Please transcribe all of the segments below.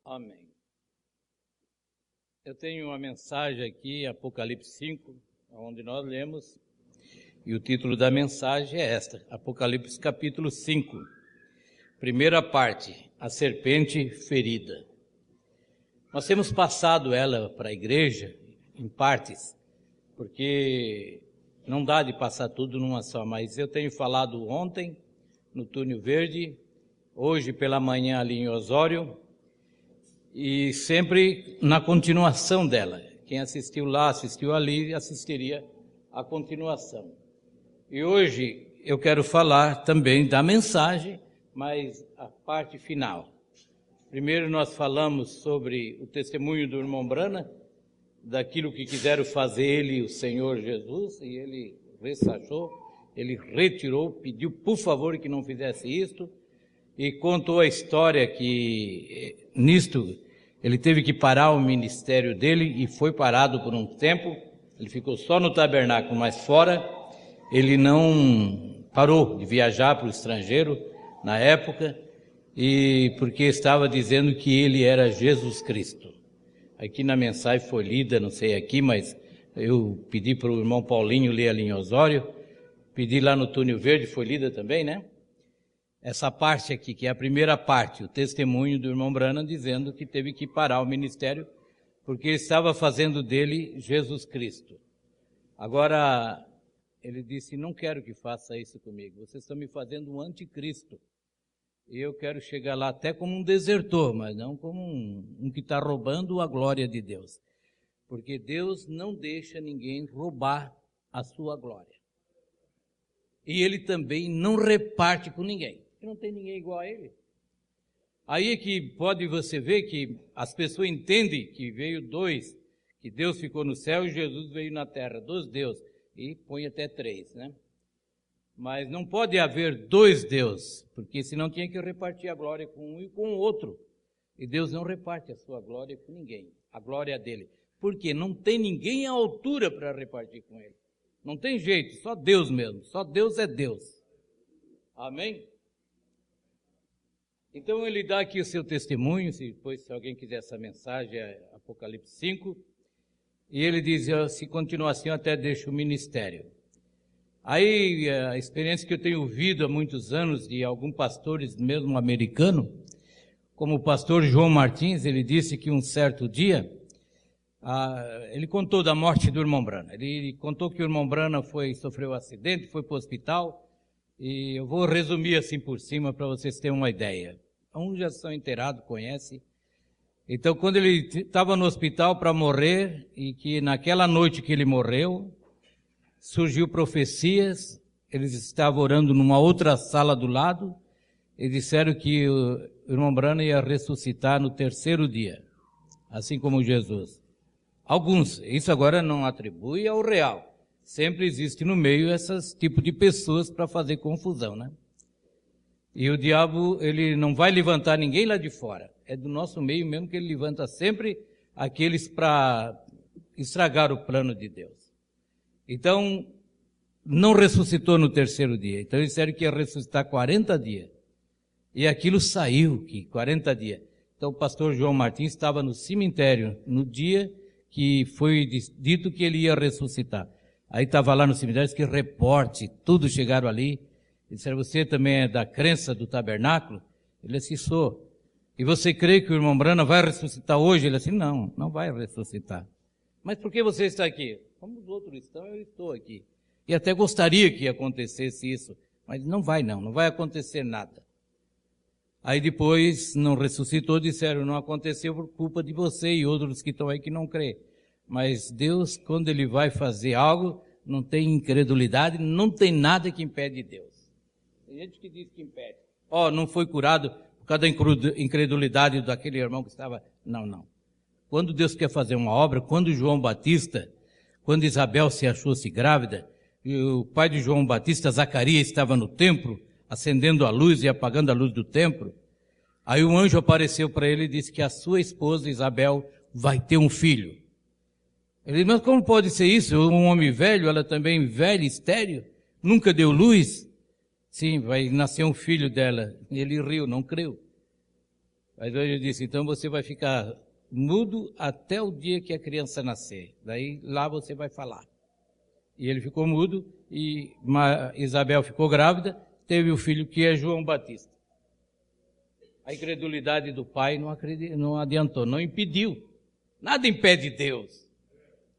Amém. Eu tenho uma mensagem aqui, Apocalipse 5, onde nós lemos, e o título da mensagem é esta, Apocalipse capítulo 5, primeira parte, a serpente ferida. Nós temos passado ela para a igreja em partes, porque não dá de passar tudo numa só, mas eu tenho falado ontem no Túnel Verde, hoje pela manhã ali em Osório, e sempre na continuação dela. Quem assistiu lá, assistiu ali, assistiria à continuação. E hoje eu quero falar também da mensagem, mas a parte final. Primeiro nós falamos sobre o testemunho do irmão Brana, daquilo que quiseram fazer ele e o Senhor Jesus, e ele ressachou, ele retirou, pediu por favor que não fizesse isto, e contou a história que nisto ele teve que parar o ministério dele e foi parado por um tempo. Ele ficou só no tabernáculo, mas fora ele não parou de viajar para o estrangeiro na época, e porque estava dizendo que ele era Jesus Cristo. Aqui na mensagem foi lida, não sei aqui, mas eu pedi para o irmão Paulinho ler ali em Osório, pedi lá no Túnel Verde, foi lida também, né? Essa parte aqui, que é a primeira parte, o testemunho do irmão Brana, dizendo que teve que parar o ministério, porque ele estava fazendo dele Jesus Cristo. Agora, ele disse, não quero que faça isso comigo, vocês estão me fazendo um anticristo. E eu quero chegar lá até como um desertor, mas não como um que está roubando a glória de Deus. Porque Deus não deixa ninguém roubar a sua glória. E ele também não reparte com ninguém. Não tem ninguém igual a ele. Aí é que pode você ver que as pessoas entendem que veio dois, que Deus ficou no céu e Jesus veio na terra, dois deuses, e põe até três, né? Mas não pode haver dois deuses, porque senão tinha que repartir a glória com um e com o outro. E Deus não reparte a sua glória com ninguém, a glória dele. Porque não tem ninguém à altura para repartir com ele. Não tem jeito, só Deus mesmo, só Deus é Deus. Amém? Então ele dá aqui o seu testemunho, se alguém quiser essa mensagem, é Apocalipse 5, e ele diz, se continuar assim eu até deixo o ministério. Aí a experiência que eu tenho ouvido há muitos anos de alguns pastores, mesmo americanos, como o pastor João Martins, ele disse que um certo dia, ele contou da morte do irmão Brana, ele contou que o irmão Brana sofreu um acidente, foi para o hospital, e eu vou resumir assim por cima para vocês terem uma ideia. Uns já são inteirados, conhecem. Então, quando ele estava no hospital para morrer, e que naquela noite que ele morreu, surgiu profecias, eles estavam orando numa outra sala do lado, e disseram que o irmão Brana ia ressuscitar no terceiro dia, assim como Jesus. Alguns, isso agora não atribui ao real. Sempre existe no meio esses tipos de pessoas para fazer confusão, né? E o diabo, ele não vai levantar ninguém lá de fora. É do nosso meio mesmo que ele levanta sempre aqueles para estragar o plano de Deus. Então, não ressuscitou no terceiro dia. Então, eles disseram que ia ressuscitar 40 dias. E aquilo saiu, que 40 dias. Então, o pastor João Martins estava no cemitério no dia que foi dito que ele ia ressuscitar. Aí estava lá no cemitério, disse que reporte, tudo chegaram ali. E disseram, você também é da crença do tabernáculo? Ele disse, sou. E você crê que o irmão Brana vai ressuscitar hoje? Ele disse, não vai ressuscitar. Mas por que você está aqui? Como os outros estão, eu estou aqui. E até gostaria que acontecesse isso, mas não vai acontecer nada. Aí depois não ressuscitou, disseram, não aconteceu por culpa de você e outros que estão aí que não crê. Mas Deus, quando Ele vai fazer algo, não tem incredulidade, não tem nada que impede Deus. Tem gente que diz que impede. Não foi curado por causa da incredulidade daquele irmão que estava... Não. Quando Deus quer fazer uma obra, quando João Batista, quando Isabel se achou-se grávida, e o pai de João Batista, Zacarias, estava no templo, acendendo a luz e apagando a luz do templo, aí um anjo apareceu para ele e disse que a sua esposa, Isabel, vai ter um filho. Ele disse, mas como pode ser isso? Um homem velho, ela também velha, estéril, nunca deu luz? Sim, vai nascer um filho dela. Ele riu, não creu. Mas hoje eu disse, então você vai ficar mudo até o dia que a criança nascer. Daí lá você vai falar. E ele ficou mudo e Isabel ficou grávida, teve o filho que é João Batista. A incredulidade do pai não adiantou, não impediu. Nada impede Deus.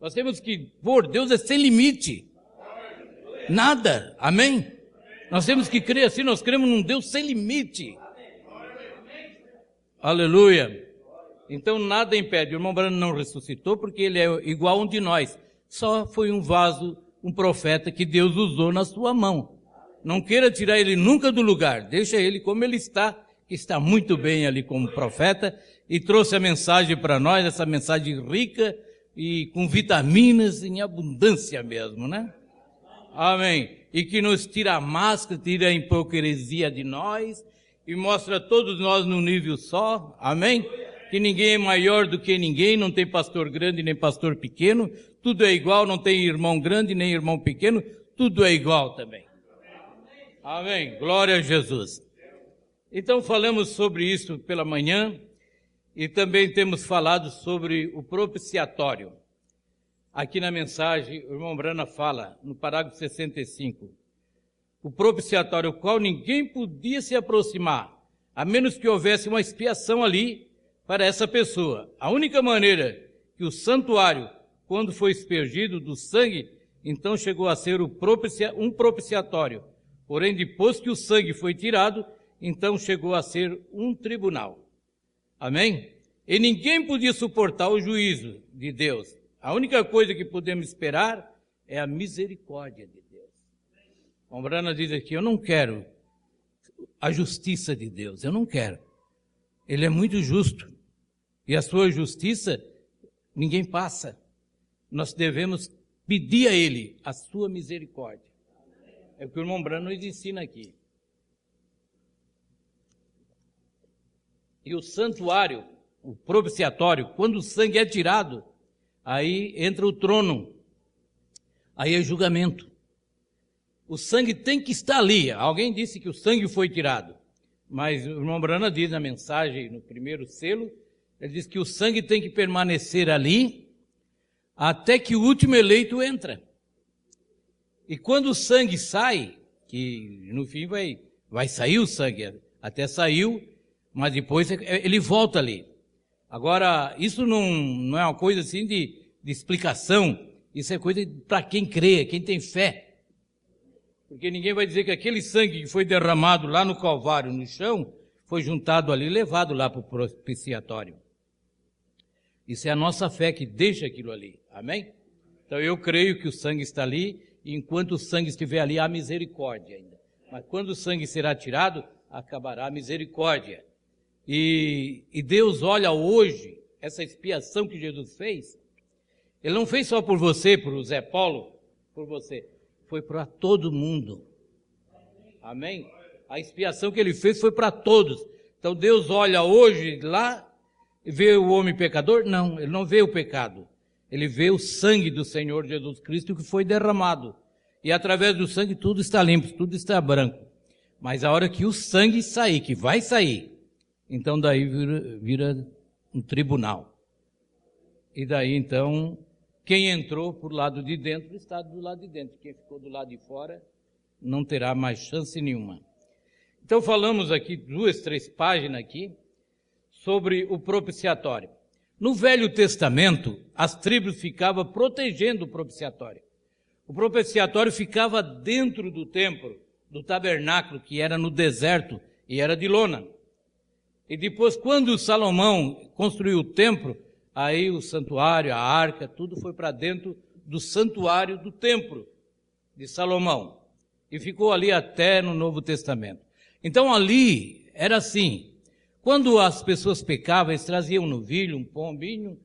Nós temos que pôr, Deus é sem limite. Nada, amém? Nós temos que crer assim, nós cremos num Deus sem limite. Aleluia. Então nada impede. O irmão Branham não ressuscitou porque ele é igual a um de nós. Só foi um vaso, um profeta que Deus usou na sua mão. Não queira tirar ele nunca do lugar. Deixa ele como ele está, que está muito bem ali como profeta, e trouxe a mensagem para nós, essa mensagem rica e com vitaminas em abundância mesmo, né? Amém. E que nos tira a máscara, tira a hipocrisia de nós e mostra todos nós num nível só. Amém? Que ninguém é maior do que ninguém, não tem pastor grande nem pastor pequeno, tudo é igual, não tem irmão grande nem irmão pequeno, tudo é igual também. Amém. Glória a Jesus. Então falamos sobre isso pela manhã e também temos falado sobre o propiciatório. Aqui na mensagem, o irmão Brana fala, no parágrafo 65, o propiciatório, ao qual ninguém podia se aproximar, a menos que houvesse uma expiação ali para essa pessoa. A única maneira que o santuário, quando foi aspergido do sangue, então chegou a ser um propiciatório. Porém, depois que o sangue foi tirado, então chegou a ser um tribunal. Amém? E ninguém podia suportar o juízo de Deus. A única coisa que podemos esperar é a misericórdia de Deus. O Brana diz aqui, eu não quero a justiça de Deus, eu não quero. Ele é muito justo. E a sua justiça, ninguém passa. Nós devemos pedir a Ele a sua misericórdia. É o que o irmão Brana nos ensina aqui. E o santuário, o propiciatório, quando o sangue é tirado, aí entra o trono, aí é julgamento. O sangue tem que estar ali. Alguém disse que o sangue foi tirado, mas o irmão Brana diz na mensagem, no primeiro selo, ele diz que o sangue tem que permanecer ali até que o último eleito entra. E quando o sangue sai, que no fim vai sair o sangue, até saiu, mas depois ele volta ali. Agora, isso não é uma coisa assim de explicação, isso é coisa para quem crê, quem tem fé. Porque ninguém vai dizer que aquele sangue que foi derramado lá no Calvário, no chão, foi juntado ali e levado lá para o propiciatório. Isso é a nossa fé que deixa aquilo ali, amém? Então eu creio que o sangue está ali, e enquanto o sangue estiver ali, há misericórdia ainda. Mas quando o sangue será tirado, acabará a misericórdia. E Deus olha hoje, essa expiação que Jesus fez, Ele não fez só por você, por Zé Paulo, por você, foi para todo mundo. Amém? A expiação que Ele fez foi para todos. Então Deus olha hoje lá e vê o homem pecador? Não, Ele não vê o pecado. Ele vê o sangue do Senhor Jesus Cristo que foi derramado. E através do sangue tudo está limpo, tudo está branco. Mas a hora que o sangue sair, que vai sair, então daí vira um tribunal. E daí então, quem entrou por lado de dentro está do lado de dentro. Quem ficou do lado de fora não terá mais chance nenhuma. Então falamos aqui 2, 3 páginas aqui sobre o propiciatório. No Velho Testamento, as tribos ficavam protegendo o propiciatório. O propiciatório ficava dentro do templo, do tabernáculo, que era no deserto e era de lona. E depois, quando Salomão construiu o templo, aí o santuário, a arca, tudo foi para dentro do santuário do templo de Salomão. E ficou ali até no Novo Testamento. Então ali era assim, quando as pessoas pecavam, eles traziam um novilho, um pombinho,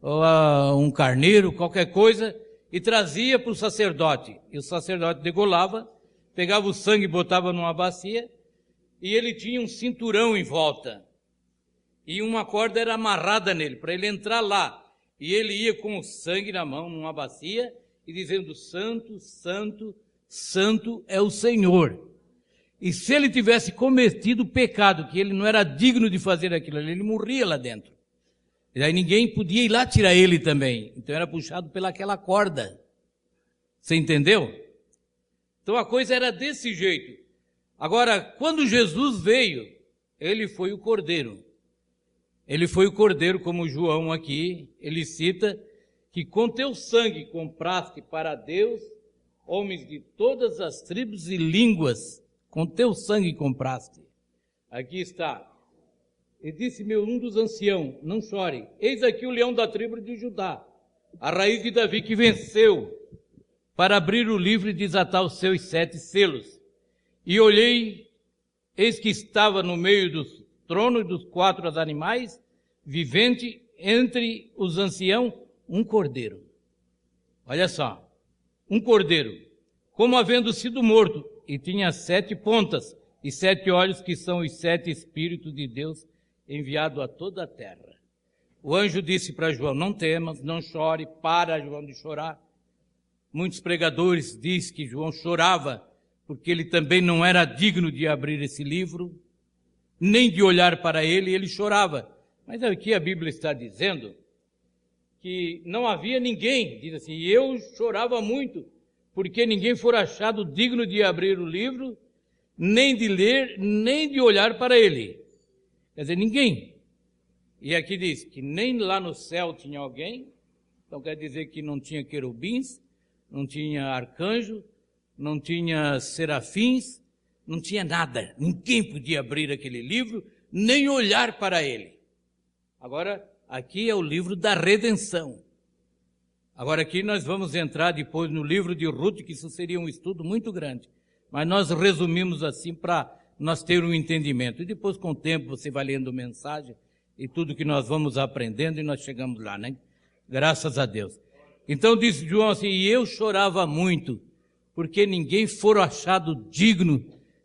ou um carneiro, qualquer coisa, e trazia para o sacerdote. E o sacerdote degolava, pegava o sangue e botava numa bacia, e ele tinha um cinturão em volta. E uma corda era amarrada nele, para ele entrar lá. E ele ia com o sangue na mão, numa bacia, e dizendo, Santo, Santo, Santo é o Senhor. E se ele tivesse cometido pecado, que ele não era digno de fazer aquilo ali, ele morria lá dentro. E daí ninguém podia ir lá tirar ele também. Então era puxado pelaquela corda. Você entendeu? Então a coisa era desse jeito. Agora, quando Jesus veio, ele foi o Cordeiro. Ele foi o Cordeiro, como João aqui, ele cita, que com teu sangue compraste para Deus homens de todas as tribos e línguas, com teu sangue compraste. Aqui está. E disse-me um dos anciãos, não chore, eis aqui o leão da tribo de Judá, a raiz de Davi que venceu, para abrir o livro e desatar os seus 7 selos. E olhei, eis que estava no meio dos tronos e dos 4 animais, vivente entre os anciãos, um cordeiro. Olha só, um cordeiro, como havendo sido morto, e tinha 7 pontas e 7 olhos, que são os 7 Espíritos de Deus enviado a toda a terra. O anjo disse para João, não temas, não chore, para João de chorar. Muitos pregadores dizem que João chorava, porque ele também não era digno de abrir esse livro, nem de olhar para ele, e ele chorava. Mas aqui a Bíblia está dizendo que não havia ninguém, diz assim, e eu chorava muito, porque ninguém for achado digno de abrir o livro, nem de ler, nem de olhar para ele. Quer dizer, ninguém. E aqui diz que nem lá no céu tinha alguém, então quer dizer que não tinha querubins, não tinha arcanjo, não tinha serafins, não tinha nada. Ninguém podia abrir aquele livro, nem olhar para ele. Agora, aqui é o livro da redenção. Agora aqui nós vamos entrar depois no livro de Ruth, que isso seria um estudo muito grande. Mas nós resumimos assim para nós ter um entendimento. E depois, com o tempo, você vai lendo mensagem e tudo que nós vamos aprendendo e nós chegamos lá, né? Graças a Deus. Então disse João assim, e eu chorava muito, porque ninguém for achado digno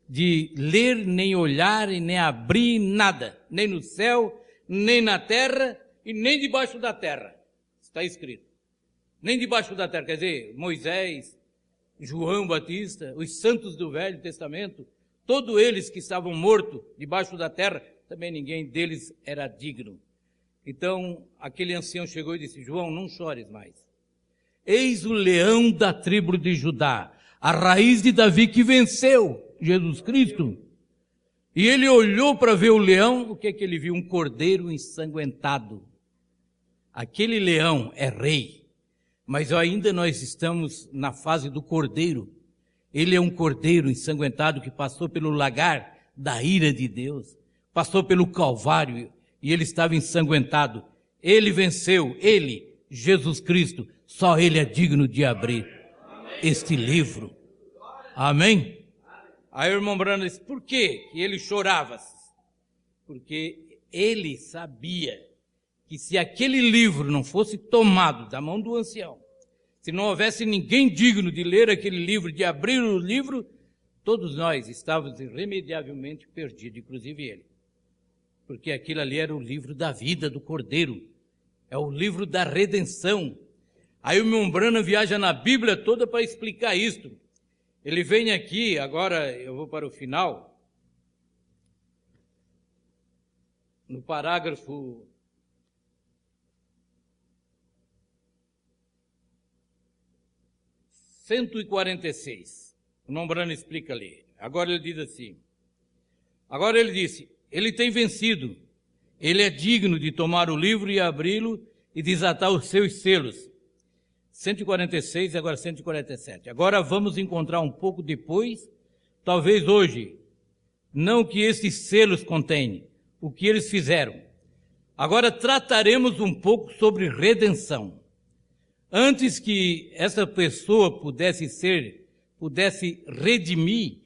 de ler, nem olhar, e nem abrir nada, nem no céu, nem na terra, e nem debaixo da terra. Está escrito. Nem debaixo da terra, quer dizer, Moisés, João Batista, os santos do Velho Testamento, todos eles que estavam mortos debaixo da terra, também ninguém deles era digno. Então, aquele ancião chegou e disse, João, não chores mais. Eis o leão da tribo de Judá, a raiz de Davi que venceu Jesus Cristo. E ele olhou para ver o leão, o que é que ele viu? Um cordeiro ensanguentado. Aquele leão é rei, mas ainda nós estamos na fase do cordeiro. Ele é um cordeiro ensanguentado que passou pelo lagar da ira de Deus, passou pelo Calvário e ele estava ensanguentado. Ele venceu, ele, Jesus Cristo, só ele é digno de abrir este livro. Amém? Aí o irmão Brando disse, por que ele chorava? Porque ele sabia que se aquele livro não fosse tomado da mão do ancião, se não houvesse ninguém digno de ler aquele livro, de abrir o livro, todos nós estávamos irremediavelmente perdidos, inclusive ele. Porque aquilo ali era o livro da vida do Cordeiro, é o livro da redenção. Aí o irmão Branham viaja na Bíblia toda para explicar isto. Ele vem aqui, agora eu vou para o final, no parágrafo 146. O irmão Branham explica ali. Agora ele diz assim, agora ele disse, ele tem vencido, ele é digno de tomar o livro e abri-lo e desatar os seus selos. 146 e agora 147. Agora vamos encontrar um pouco depois, talvez hoje, não o que esses selos contêm, o que eles fizeram. Agora trataremos um pouco sobre redenção. Antes que essa pessoa pudesse redimir,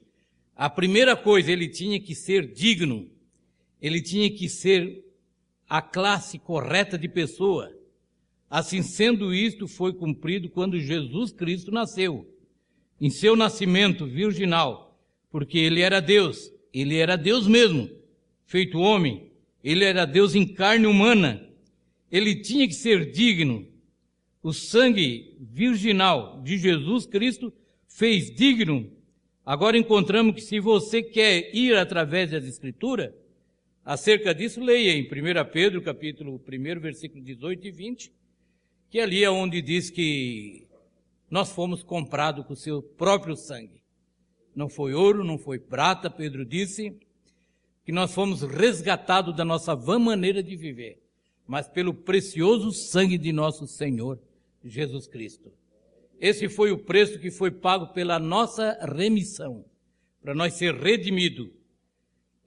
a primeira coisa, ele tinha que ser digno, ele tinha que ser a classe correta de pessoa. Assim sendo, isto foi cumprido quando Jesus Cristo nasceu, em seu nascimento virginal, porque ele era Deus mesmo, feito homem, ele era Deus em carne humana, ele tinha que ser digno. O sangue virginal de Jesus Cristo fez digno Agora encontramos que se você quer ir através das Escrituras, acerca disso, leia em 1 Pedro, capítulo 1, versículo 18 e 20, que ali é onde diz que nós fomos comprados com o seu próprio sangue. Não foi ouro, não foi prata, Pedro disse, que nós fomos resgatados da nossa vã maneira de viver, mas pelo precioso sangue de nosso Senhor Jesus Cristo. Esse foi o preço que foi pago pela nossa remissão, para nós ser redimidos.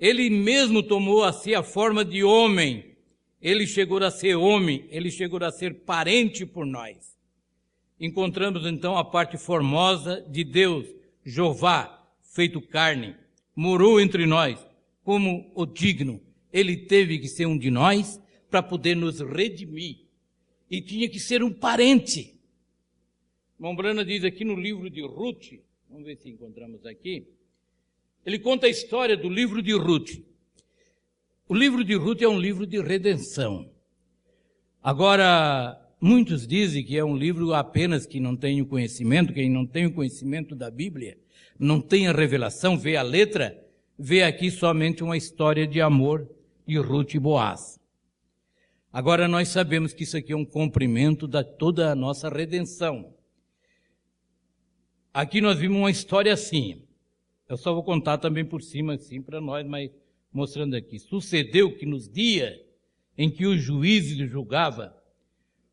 Ele mesmo tomou a si a forma de homem, ele chegou a ser homem, ele chegou a ser parente por nós. Encontramos então a parte formosa de Deus, Jeová, feito carne, morou entre nós, como o digno. Ele teve que ser um de nós para poder nos redimir. E tinha que ser um parente. Mombrana diz aqui no livro de Ruth, vamos ver se encontramos aqui, ele conta a história do livro de Ruth. O livro de Ruth é um livro de redenção. Agora, muitos dizem que é um livro apenas que não tem o conhecimento, quem não tem o conhecimento da Bíblia, não tem a revelação, vê a letra, vê aqui somente uma história de amor de Ruth e Boaz. Agora nós sabemos que isso aqui é um cumprimento de toda a nossa redenção. Aqui nós vimos uma história assim, eu só vou contar também por cima assim para nós, mas mostrando aqui. Sucedeu que nos dias em que os juízes julgavam,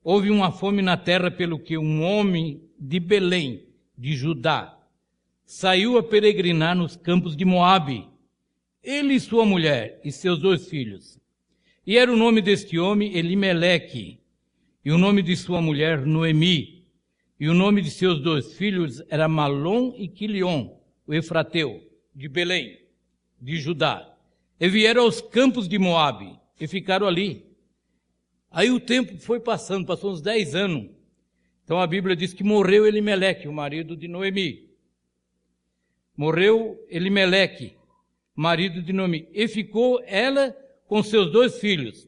houve uma fome na terra pelo que um homem de Belém, de Judá, saiu a peregrinar nos campos de Moabe, ele e sua mulher e seus 2 filhos. E era o nome deste homem Elimeleque, e o nome de sua mulher Noemi, e o nome de seus 2 filhos era Malom e Quilion, o Efrateu, de Belém, de Judá. E vieram aos campos de Moabe, e ficaram ali. Aí o tempo foi passando, passou uns 10 anos. Então a Bíblia diz que morreu Elimeleque, o marido de Noemi. Morreu Elimeleque, marido de Noemi, e ficou ela com seus 2 filhos,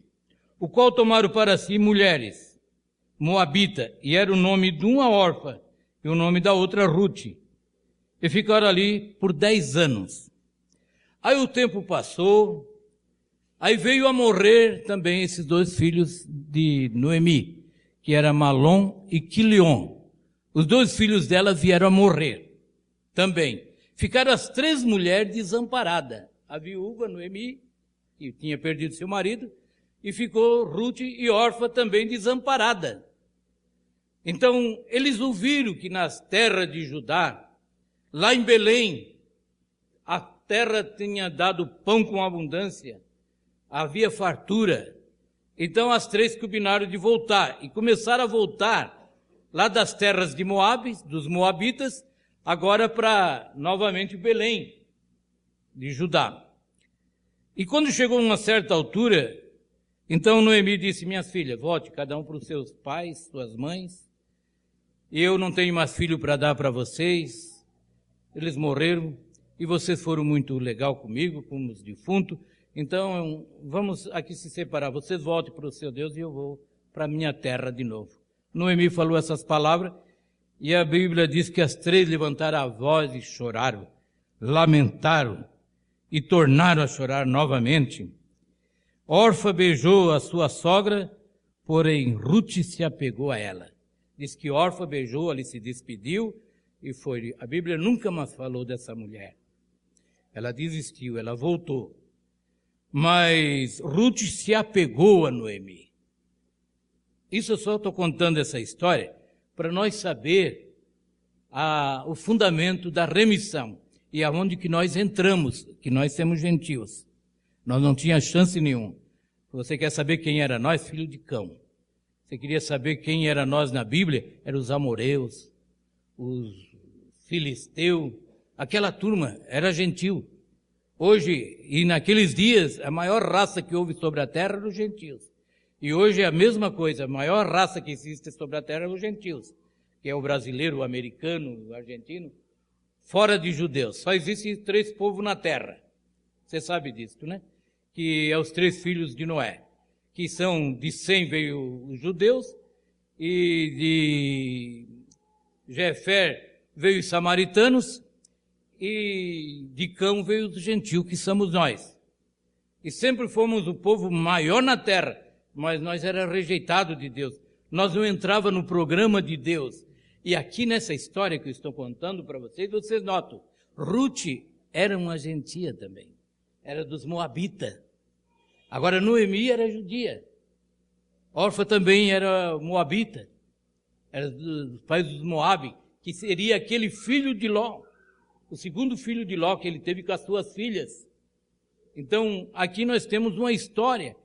o qual tomaram para si mulheres, Moabita, e era o nome de uma órfã, e o nome da outra Ruth, e ficaram ali por 10 anos. Aí o tempo passou, aí veio a morrer também esses 2 filhos de Noemi, que era Malom e Quilion. Os 2 filhos dela vieram a morrer também. Ficaram as 3 mulheres desamparadas. A viúva, Noemi, que tinha perdido seu marido, e ficou Ruth e órfã também desamparada. Então, eles ouviram que nas terras de Judá, lá em Belém, a terra tinha dado pão com abundância, havia fartura. Então, as 3 combinaram de voltar, e começaram a voltar lá das terras de Moabe, dos Moabitas, agora para, novamente, Belém, de Judá. E quando chegou a uma certa altura, então Noemi disse: minhas filhas, volte cada um para os seus pais, suas mães. Eu não tenho mais filho para dar para vocês. Eles morreram e vocês foram muito legal comigo, como os defuntos. Então vamos aqui se separar. Vocês voltem para o seu Deus e eu vou para a minha terra de novo. Noemi falou essas palavras e a Bíblia diz que as 3 levantaram a voz e choraram, lamentaram e tornaram a chorar novamente. Orfa beijou a sua sogra, porém Ruth se apegou a ela. Diz que Orfa beijou, ali se despediu e foi. A Bíblia nunca mais falou dessa mulher. Ela desistiu, ela voltou. Mas Ruth se apegou a Noemi. Isso eu só estou contando essa história para nós saber o fundamento da remissão e aonde que nós entramos, que nós somos gentios. Nós não tínhamos chance nenhuma. Você quer saber quem era nós? Filho de cão. Você queria saber quem era nós na Bíblia? Eram os amoreus, os filisteus, aquela turma, era gentil. Hoje, e naqueles dias, a maior raça que houve sobre a terra eram os gentios. E hoje é a mesma coisa, a maior raça que existe sobre a terra é os gentios, que é o brasileiro, o americano, o argentino, fora de judeus. Só existem 3 povos na terra. Você sabe disso, né? Que é os 3 filhos de Noé, que são de Sem veio os judeus, e de Jefer veio os samaritanos, e de Cão veio o gentil, que somos nós. E sempre fomos o povo maior na terra, mas nós era rejeitado de Deus. Nós não entrava no programa de Deus. E aqui nessa história que eu estou contando para vocês notam, Ruth era uma gentia também, era dos Moabitas. Agora Noemi era judia, Orfa também era Moabita, era dos pais dos Moabe, que seria aquele filho de Ló, o segundo filho de Ló que ele teve com as suas filhas. Então aqui nós temos uma história,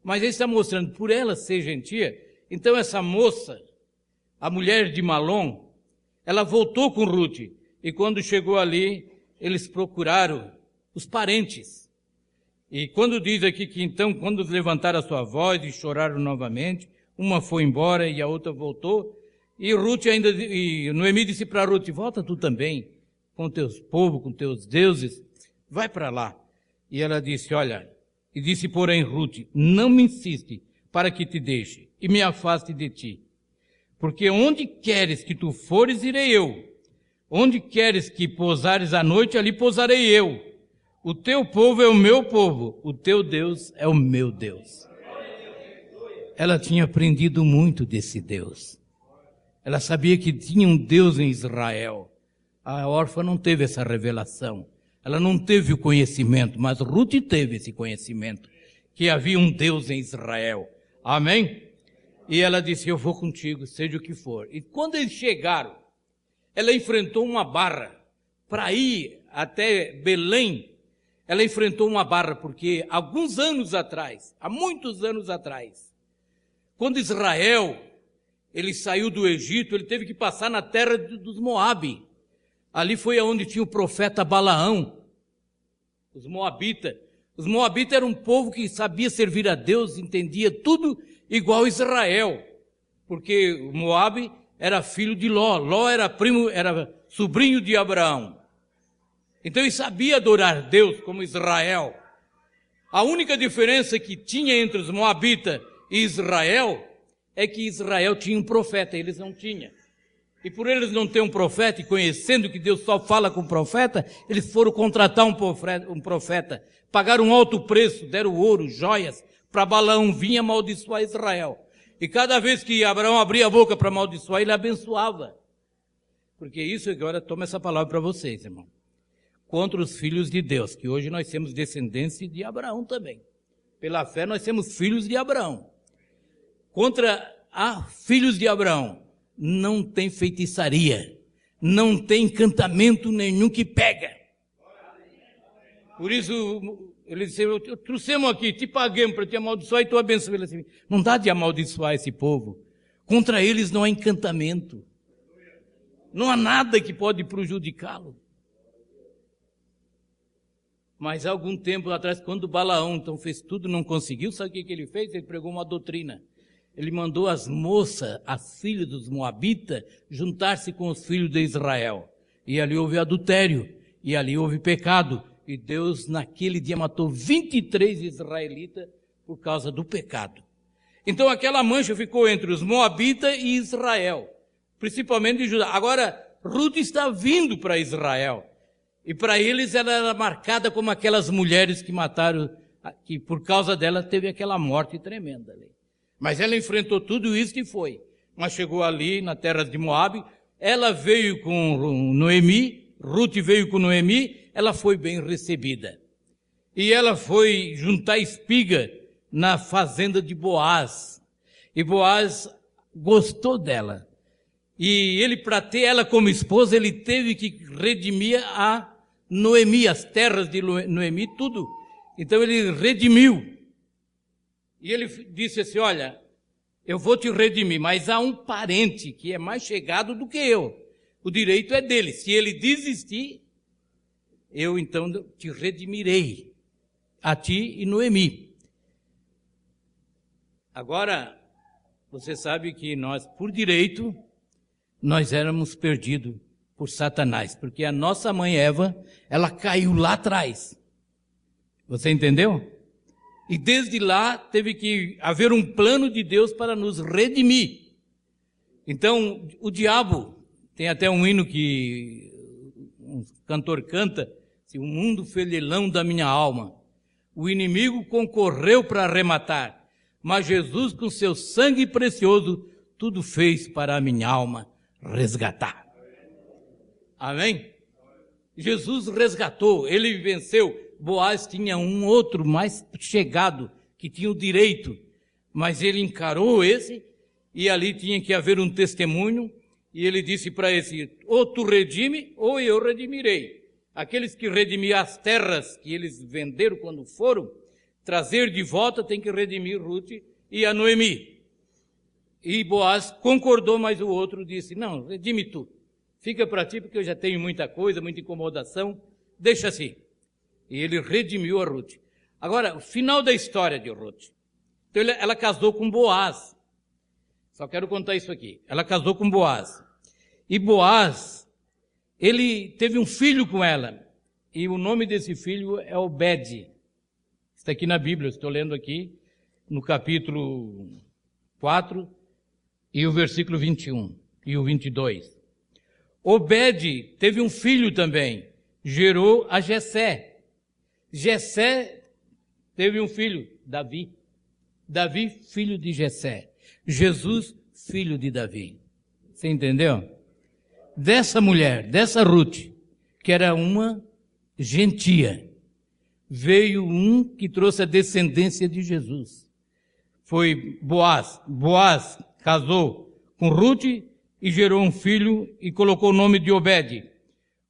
mas ele está mostrando, por ela ser gentia, então essa moça, a mulher de Malom, ela voltou com Ruth, e quando chegou ali, eles procuraram os parentes. E quando diz aqui que então, quando levantaram a sua voz e choraram novamente, uma foi embora e a outra voltou, e Noemi disse para Ruth, volta tu também, com teus povos, com teus deuses, vai para lá. E ela disse, olha, e disse porém Ruth, não me insiste para que te deixe e me afaste de ti. Porque onde queres que tu fores, irei eu. Onde queres que pousares à noite, ali pousarei eu. O teu povo é o meu povo, o teu Deus é o meu Deus. Ela tinha aprendido muito desse Deus. Ela sabia que tinha um Deus em Israel. A órfã não teve essa revelação. Ela não teve o conhecimento, mas Ruth teve esse conhecimento, que havia um Deus em Israel. Amém? E ela disse, eu vou contigo, seja o que for. E quando eles chegaram, ela enfrentou uma barra. Para ir até Belém, ela enfrentou uma barra, porque alguns anos atrás, há muitos anos atrás, quando Israel, ele saiu do Egito, ele teve que passar na terra dos Moabe. Ali foi onde tinha o profeta Balaão, os Moabitas. Os Moabitas eram um povo que sabia servir a Deus, entendia tudo igual Israel, porque o Moabe era filho de Ló, Ló era sobrinho de Abraão. Então ele sabia adorar Deus como Israel. A única diferença que tinha entre os Moabitas e Israel é que Israel tinha um profeta, eles não tinham. E por eles não ter um profeta, e conhecendo que Deus só fala com o profeta, eles foram contratar um profeta, pagaram um alto preço, deram ouro, joias, para Balaão vir amaldiçoar Israel. E cada vez que Abraão abria a boca para amaldiçoar, ele abençoava. Porque isso, agora toma essa palavra para vocês, irmão. Contra os filhos de Deus, que hoje nós temos descendência de Abraão também. Pela fé nós temos filhos de Abraão. Contra filhos de Abraão, não tem feitiçaria, não tem encantamento nenhum que pega. Por isso, ele disse, eu trouxemos aqui, te paguemos para te amaldiçoar e tu abençoa. Ele disse, não dá de amaldiçoar esse povo. Contra eles não há encantamento. Não há nada que pode prejudicá-lo. Mas há algum tempo atrás, quando Balaão então fez tudo, não conseguiu, sabe o que ele fez? Ele pregou uma doutrina. Ele mandou as moças, as filhas dos Moabitas, juntar-se com os filhos de Israel. E ali houve adultério, e ali houve pecado. E Deus naquele dia matou 23 israelitas por causa do pecado. Então aquela mancha ficou entre os Moabitas e Israel, principalmente de Judá. Agora, Ruth está vindo para Israel. E para eles ela era marcada como aquelas mulheres que mataram, que por causa dela teve aquela morte tremenda ali. Mas ela enfrentou tudo isso e foi. Mas chegou ali na terra de Moabe, ela veio com Noemi, Ruth veio com Noemi, ela foi bem recebida. E ela foi juntar espiga na fazenda de Boaz. E Boaz gostou dela. E ele, para ter ela como esposa, ele teve que redimir a Noemi, as terras de Noemi, tudo. Então ele redimiu. E ele disse assim, olha, eu vou te redimir, mas há um parente que é mais chegado do que eu. O direito é dele. Se ele desistir, eu então te redimirei, a ti e Noemi. Agora, você sabe que nós, por direito, nós éramos perdidos por Satanás, porque a nossa mãe Eva, ela caiu lá atrás. Você entendeu? E desde lá teve que haver um plano de Deus para nos redimir. Então, o diabo, tem até um hino que um cantor canta, o mundo fez leilão da minha alma. O inimigo concorreu para arrematar, mas Jesus, com seu sangue precioso, tudo fez para a minha alma resgatar. Amém? Jesus resgatou, ele venceu. Boaz tinha um outro mais chegado, que tinha o direito, mas ele encarou esse, e ali tinha que haver um testemunho, e ele disse para esse, ou tu redime, ou eu redimirei. Aqueles que redimiram as terras que eles venderam quando foram, trazer de volta tem que redimir Ruth e a Noemi. E Boaz concordou, mas o outro disse, não, redime tu. Fica para ti, porque eu já tenho muita coisa, muita incomodação, deixa assim. E ele redimiu a Ruth. Agora, o final da história de Ruth. Então ela casou com Boaz. Só quero contar isso aqui. Ela casou com Boaz. E Boaz, ele teve um filho com ela. E o nome desse filho é Obed. Está aqui na Bíblia, eu estou lendo aqui, no capítulo 4, e o versículo 21 e o 22. Obed teve um filho também, gerou a Jessé. Jessé teve um filho, Davi. Davi, filho de Jessé. Jesus, filho de Davi. Você entendeu? Dessa mulher, dessa Ruth, que era uma gentia, veio um que trouxe a descendência de Jesus. Foi Boaz. Boaz casou com Ruth e gerou um filho e colocou o nome de Obed.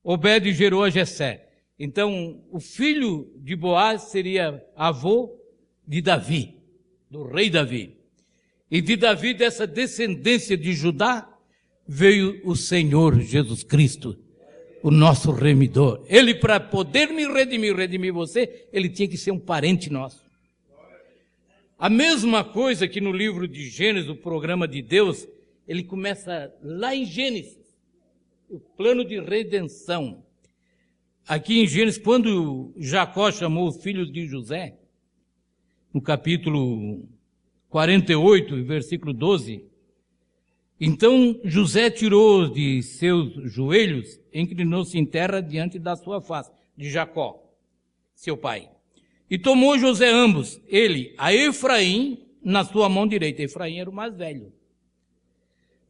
Obed gerou a Jessé. Então, o filho de Boaz seria avô de Davi, do rei Davi. E de Davi, dessa descendência de Judá, veio o Senhor Jesus Cristo, o nosso remidor. Ele, para poder me redimir você, ele tinha que ser um parente nosso. A mesma coisa que no livro de Gênesis, o programa de Deus, ele começa lá em Gênesis, o plano de redenção. Aqui em Gênesis, quando Jacó chamou os filhos de José, no capítulo 48, versículo 12, então José tirou-os de seus joelhos, inclinou-se em terra diante da sua face, de Jacó, seu pai. E tomou José ambos, ele, a Efraim, na sua mão direita. Efraim era o mais velho.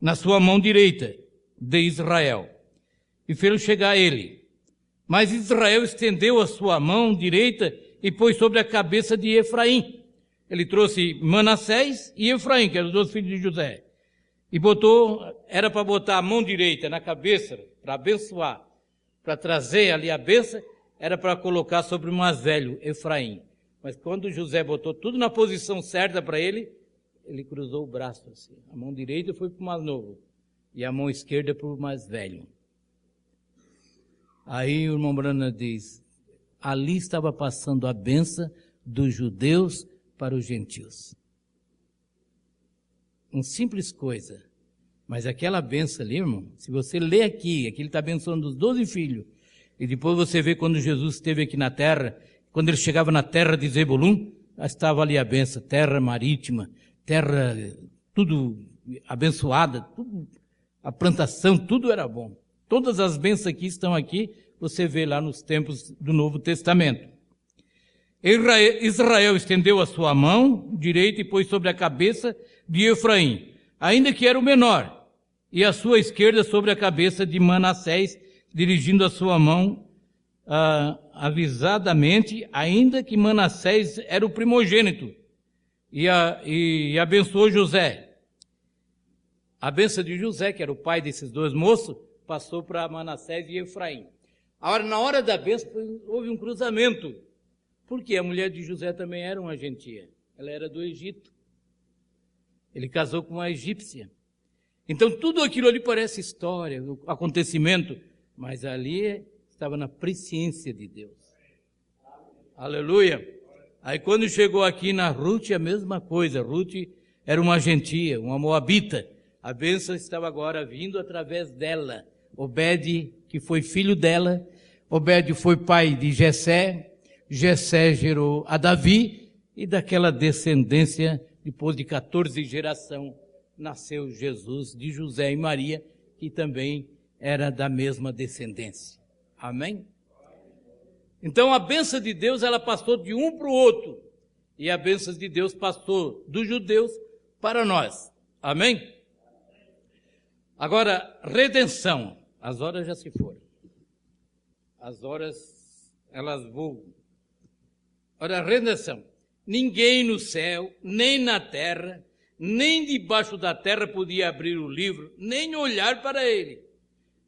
Na sua mão direita de Israel. E fez chegar a ele. Mas Israel estendeu a sua mão direita e pôs sobre a cabeça de Efraim. Ele trouxe Manassés e Efraim, que eram os dois filhos de José. E era para botar a mão direita na cabeça, para abençoar, para trazer ali a bênção, era para colocar sobre o mais velho, Efraim. Mas quando José botou tudo na posição certa para ele, ele cruzou o braço assim. A mão direita foi para o mais novo e a mão esquerda para o mais velho. Aí o irmão Brana diz, ali estava passando a bênção dos judeus para os gentios. Uma simples coisa. Mas aquela bênção ali, irmão, se você ler aqui ele está abençoando os 12 filhos, e depois você vê quando Jesus esteve aqui na terra, quando ele chegava na terra de Zebulun, estava ali a bênção, terra marítima, terra tudo abençoada, tudo, a plantação, tudo era bom. Todas as bênçãos que estão aqui, você vê lá nos tempos do Novo Testamento. Israel estendeu a sua mão direita e pôs sobre a cabeça de Efraim, ainda que era o menor, e a sua esquerda sobre a cabeça de Manassés, dirigindo a sua mão avisadamente, ainda que Manassés era o primogênito, e abençoou José. A bênção de José, que era o pai desses dois moços, passou para Manassés e Efraim. Na hora da bênção houve um cruzamento, porque a mulher de José também era uma gentia, ela era do Egito. Ele casou com uma egípcia. Então tudo aquilo ali parece história, acontecimento, mas ali estava na presciência de Deus. Aleluia! Aí quando chegou aqui na Ruth, a mesma coisa. Ruth era uma gentia, uma moabita. A bênção estava agora vindo através dela. Obed, que foi filho dela, Obed foi pai de Jessé, Jessé gerou a Davi, e daquela descendência, depois de 14 gerações, nasceu Jesus de José e Maria, que também era da mesma descendência. Amém? Então a bênção de Deus, ela passou de um para o outro. E a bênção de Deus passou dos judeus para nós. Amém? Agora, redenção. As horas já se foram. As horas, elas voam. Ora, redenção. Ninguém no céu, nem na terra, nem debaixo da terra podia abrir o livro, nem olhar para ele.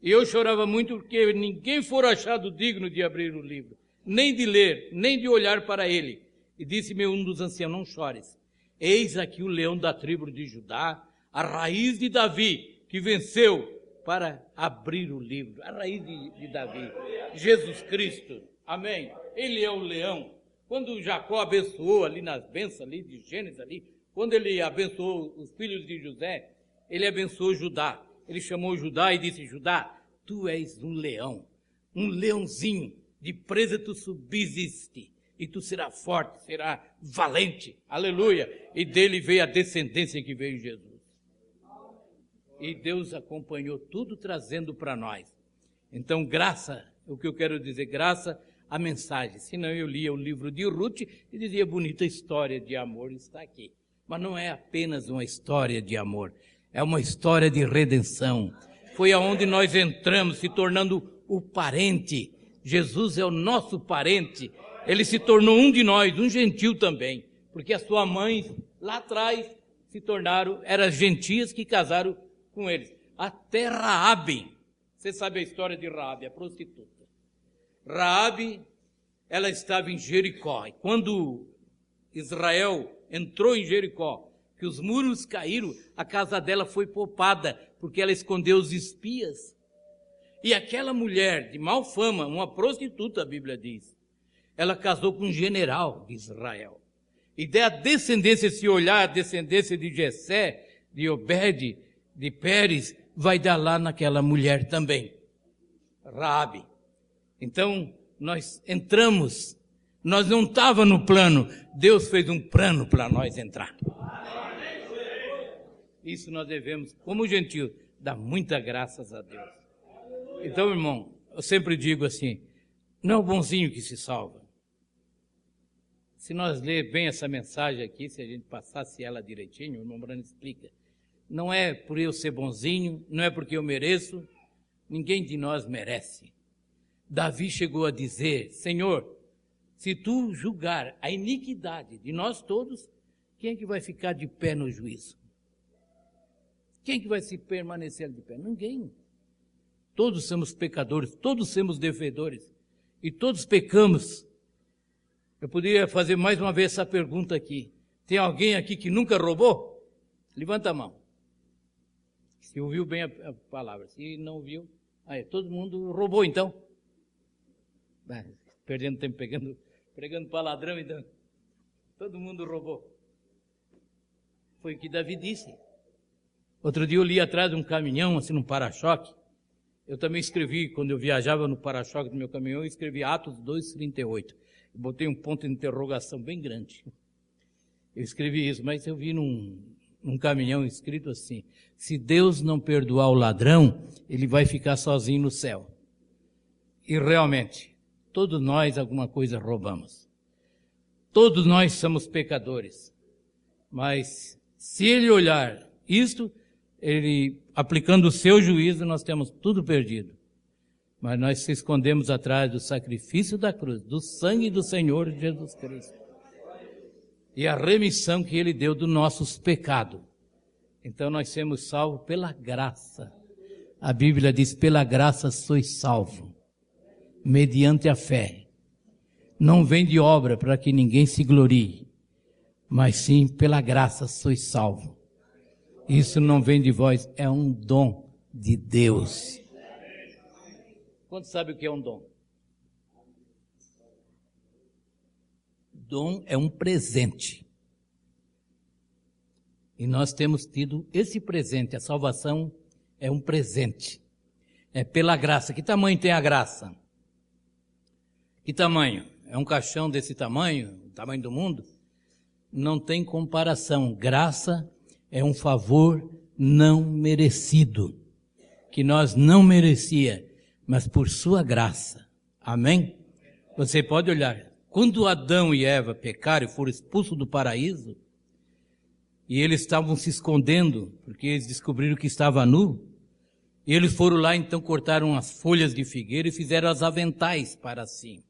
E eu chorava muito porque ninguém for achado digno de abrir o livro, nem de ler, nem de olhar para ele. E disse-me um dos anciãos, não chores. Eis aqui o leão da tribo de Judá, a raiz de Davi, que venceu para abrir o livro. A raiz de Davi, Jesus Cristo. Amém? Ele é o leão. Quando Jacó abençoou ali nas bênçãos ali de Gênesis ali, quando ele abençoou os filhos de José, ele abençoou Judá. Ele chamou Judá e disse, Judá, tu és um leãozinho, de presa tu subsiste, e tu serás forte, serás valente, aleluia. E dele veio a descendência que veio Jesus. E Deus acompanhou tudo trazendo para nós. Então, graça, o que eu quero dizer, graça a mensagem. Senão eu lia o livro de Ruth e dizia, bonita história de amor está aqui. Mas não é apenas uma história de amor, é uma história de redenção. Foi aonde nós entramos, se tornando o parente. Jesus é o nosso parente. Ele se tornou um de nós, um gentil também. Porque a sua mãe, lá atrás, eram gentias que casaram com eles. Até Raabe. Você sabe a história de Raabe, a prostituta. Raabe, ela estava em Jericó. E quando Israel entrou em Jericó, que os muros caíram, a casa dela foi poupada, porque ela escondeu os espias. E aquela mulher de mau fama, uma prostituta, a Bíblia diz, ela casou com um general de Israel. E da descendência, se olhar a descendência de Jessé, de Obed, de Pérez, vai dar lá naquela mulher também, Raabe. Então, nós entramos, nós não estávamos no plano, Deus fez um plano para nós entrar. Isso nós devemos, como gentil, dar muitas graças a Deus. Então, irmão, eu sempre digo assim, não é o bonzinho que se salva. Se nós ler bem essa mensagem aqui, se a gente passasse ela direitinho, o irmão Brano explica, não é por eu ser bonzinho, não é porque eu mereço, ninguém de nós merece. Davi chegou a dizer, Senhor, se tu julgar a iniquidade de nós todos, quem é que vai ficar de pé no juízo? Quem é que vai se permanecer de pé? Ninguém. Todos somos pecadores, todos somos devedores, e todos pecamos. Eu poderia fazer mais uma vez essa pergunta aqui. Tem alguém aqui que nunca roubou? Levanta a mão. Se ouviu bem a palavra. Se não ouviu, aí, todo mundo roubou então. Perdendo tempo, pregando para ladrão, então. Todo mundo roubou. Foi o que Davi disse. Outro dia eu li atrás de um caminhão, assim, num para-choque. Eu também escrevi, quando eu viajava no para-choque do meu caminhão, eu escrevi Atos 2:38. Botei um ponto de interrogação bem grande. Eu escrevi isso, mas eu vi num caminhão escrito assim, se Deus não perdoar o ladrão, ele vai ficar sozinho no céu. E realmente, todos nós alguma coisa roubamos. Todos nós somos pecadores. Mas se ele olhar isto, ele aplicando o seu juízo, nós temos tudo perdido. Mas nós se escondemos atrás do sacrifício da cruz, do sangue do Senhor Jesus Cristo. E a remissão que ele deu dos nossos pecados. Então nós somos salvos pela graça. A Bíblia diz, pela graça sois salvos, mediante a fé. Não vem de obra para que ninguém se glorie, mas sim pela graça sois salvos. Isso não vem de vós, é um dom de Deus. Quantos sabem o que é um dom? Dom é um presente. E nós temos tido esse presente, a salvação é um presente. É pela graça. Que tamanho tem a graça? Que tamanho? É um caixão desse tamanho, o tamanho do mundo? Não tem comparação. Graça é um favor não merecido, que nós não merecia, mas por sua graça, Amém? Você pode olhar. Quando Adão e Eva pecaram e foram expulsos do paraíso, e eles estavam se escondendo, porque eles descobriram que estava nu, e eles foram lá, então cortaram as folhas de figueira e fizeram as aventais para si.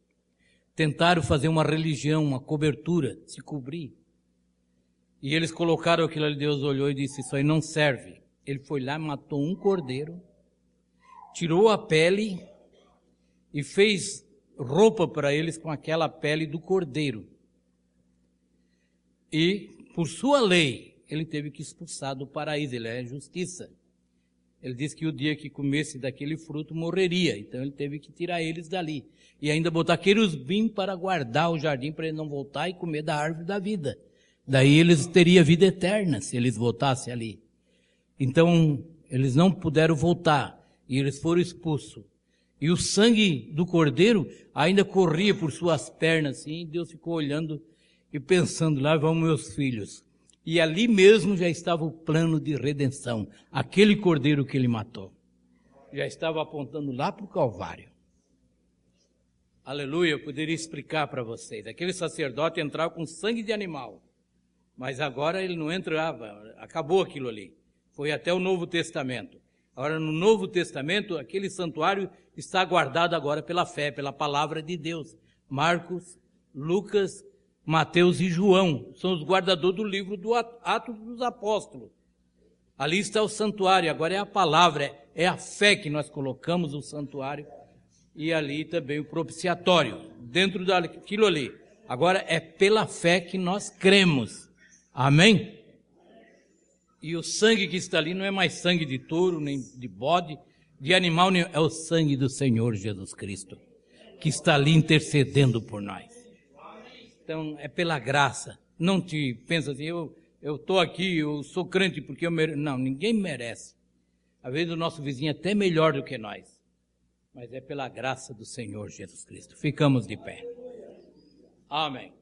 Tentaram fazer uma religião, uma cobertura, se cobrir. E eles colocaram aquilo ali, Deus olhou e disse, isso aí não serve. Ele foi lá, matou um cordeiro, tirou a pele e fez roupa para eles com aquela pele do cordeiro. E, por sua lei, ele teve que expulsar do paraíso, ele é justiça. Ele disse que o dia que comesse daquele fruto morreria, então ele teve que tirar eles dali. E ainda botar querubim para guardar o jardim, para ele não voltar e comer da árvore da vida. Daí eles teriam vida eterna, se eles voltassem ali. Então, eles não puderam voltar, e eles foram expulsos. E o sangue do cordeiro ainda corria por suas pernas, assim, e Deus ficou olhando e pensando, lá vão meus filhos. E ali mesmo já estava o plano de redenção, aquele cordeiro que ele matou. Já estava apontando lá para o Calvário. Aleluia, eu poderia explicar para vocês. Aquele sacerdote entrava com sangue de animal, mas agora ele não entrava, acabou aquilo ali. Foi até o Novo Testamento. Agora, no Novo Testamento, aquele santuário está guardado agora pela fé, pela palavra de Deus. Marcos, Lucas, Mateus e João são os guardadores do livro do Atos dos Apóstolos. Ali está o santuário, agora é a palavra, é a fé que nós colocamos o santuário e ali também o propiciatório, dentro daquilo ali. Agora é pela fé que nós cremos. Amém? E o sangue que está ali não é mais sangue de touro, nem de bode, de animal, nem... é o sangue do Senhor Jesus Cristo, que está ali intercedendo por nós. Então, é pela graça. Não te pensa assim, eu estou aqui, eu sou crente porque eu mereço. Não, ninguém merece. Às vezes o nosso vizinho é até melhor do que nós. Mas é pela graça do Senhor Jesus Cristo. Ficamos de pé. Amém.